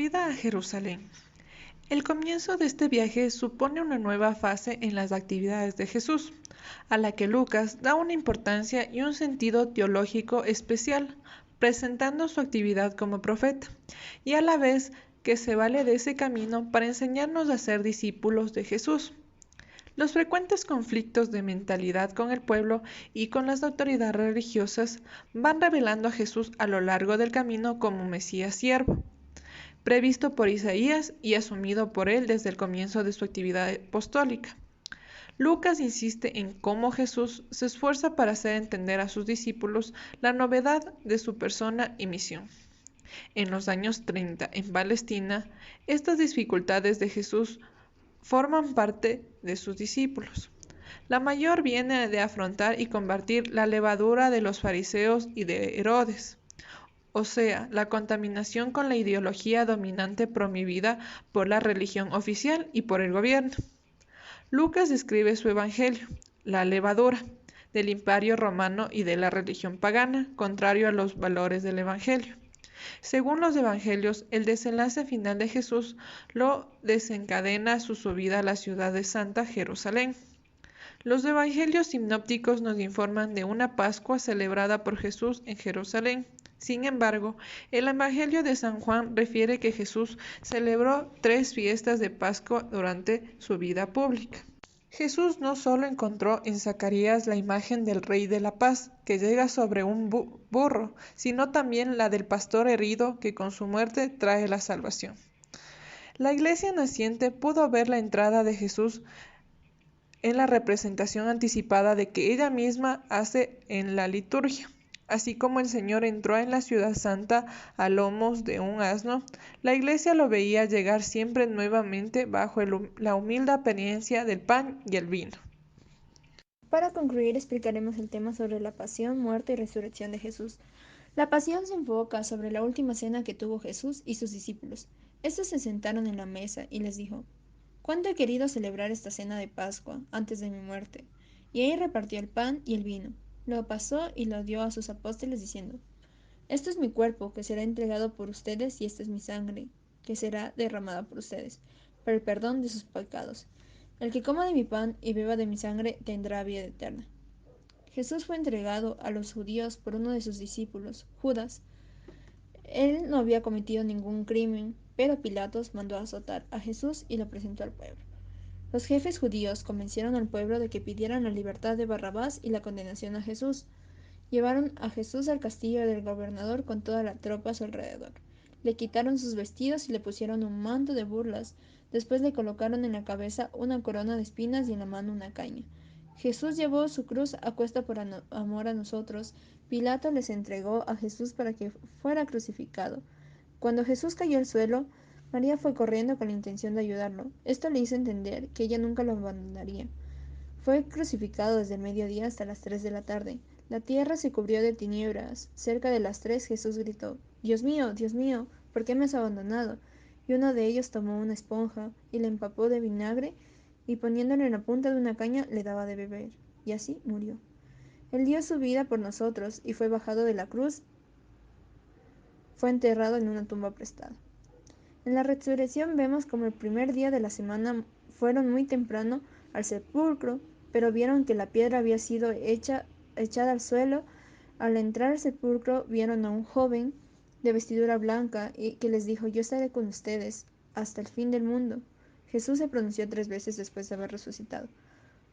Ida a Jerusalén. El comienzo de este viaje supone una nueva fase en las actividades de Jesús, a la que Lucas da una importancia y un sentido teológico especial, presentando su actividad como profeta, y a la vez que se vale de ese camino para enseñarnos a ser discípulos de Jesús. Los frecuentes conflictos de mentalidad con el pueblo y con las autoridades religiosas van revelando a Jesús a lo largo del camino como Mesías siervo, previsto por Isaías y asumido por él desde el comienzo de su actividad apostólica. Lucas insiste en cómo Jesús se esfuerza para hacer entender a sus discípulos la novedad de su persona y misión. En los años 30, en Palestina, estas dificultades de Jesús forman parte de sus discípulos. La mayor viene de afrontar y combatir la levadura de los fariseos y de Herodes, o sea, la contaminación con la ideología dominante promovida por la religión oficial y por el gobierno. Lucas describe su evangelio, la levadura, del imperio romano y de la religión pagana, contrario a los valores del evangelio. Según los evangelios, el desenlace final de Jesús lo desencadena su subida a la ciudad de Santa Jerusalén. Los evangelios sinópticos nos informan de una Pascua celebrada por Jesús en Jerusalén. Sin embargo, el Evangelio de San Juan refiere que Jesús celebró 3 fiestas de Pascua durante su vida pública. Jesús no solo encontró en Zacarías la imagen del Rey de la Paz, que llega sobre un burro, sino también la del pastor herido que con su muerte trae la salvación. La iglesia naciente pudo ver la entrada de Jesús en la representación anticipada de que ella misma hace en la liturgia. Así como el Señor entró en la ciudad santa a lomos de un asno, la iglesia lo veía llegar siempre nuevamente bajo la humilde apariencia del pan y el vino. Para concluir, explicaremos el tema sobre la pasión, muerte y resurrección de Jesús. La pasión se enfoca sobre la última cena que tuvo Jesús y sus discípulos. Estos se sentaron en la mesa y les dijo: «Cuánto he querido celebrar esta cena de Pascua antes de mi muerte». Y ahí repartió el pan y el vino. Lo pasó y lo dio a sus apóstoles diciendo: «Esto es mi cuerpo, que será entregado por ustedes, y esta es mi sangre, que será derramada por ustedes, para el perdón de sus pecados. El que coma de mi pan y beba de mi sangre tendrá vida eterna». Jesús fue entregado a los judíos por uno de sus discípulos, Judas. Él no había cometido ningún crimen, pero Pilatos mandó azotar a Jesús y lo presentó al pueblo. Los jefes judíos convencieron al pueblo de que pidieran la libertad de Barrabás y la condenación a Jesús. Llevaron a Jesús al castillo del gobernador con toda la tropa a su alrededor. Le quitaron sus vestidos y le pusieron un manto de burlas. Después le colocaron en la cabeza una corona de espinas y en la mano una caña. Jesús llevó su cruz a cuesta por amor a nosotros. Pilato les entregó a Jesús para que fuera crucificado. Cuando Jesús cayó al suelo, María fue corriendo con la intención de ayudarlo. Esto le hizo entender que ella nunca lo abandonaría. Fue crucificado desde el mediodía hasta las 3 de la tarde. La tierra se cubrió de tinieblas. Cerca de las 3 Jesús gritó: Dios mío, ¿por qué me has abandonado? Y uno de ellos tomó una esponja y la empapó de vinagre y poniéndolo en la punta de una caña le daba de beber. Y así murió. Él dio su vida por nosotros y fue bajado de la cruz, fue enterrado en una tumba prestada. En la resurrección vemos como el primer día de la semana fueron muy temprano al sepulcro, pero vieron que la piedra había sido echada al suelo. Al entrar al sepulcro vieron a un joven de vestidura blanca y que les dijo: «Yo estaré con ustedes hasta el fin del mundo». Jesús se pronunció 3 veces después de haber resucitado.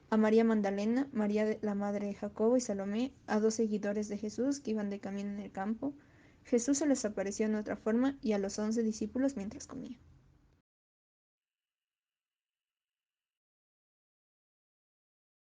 A María Magdalena, María la madre de Jacobo y Salomé, a 2 seguidores de Jesús que iban de camino en el campo. Jesús se les apareció en otra forma y a los 11 discípulos mientras comía.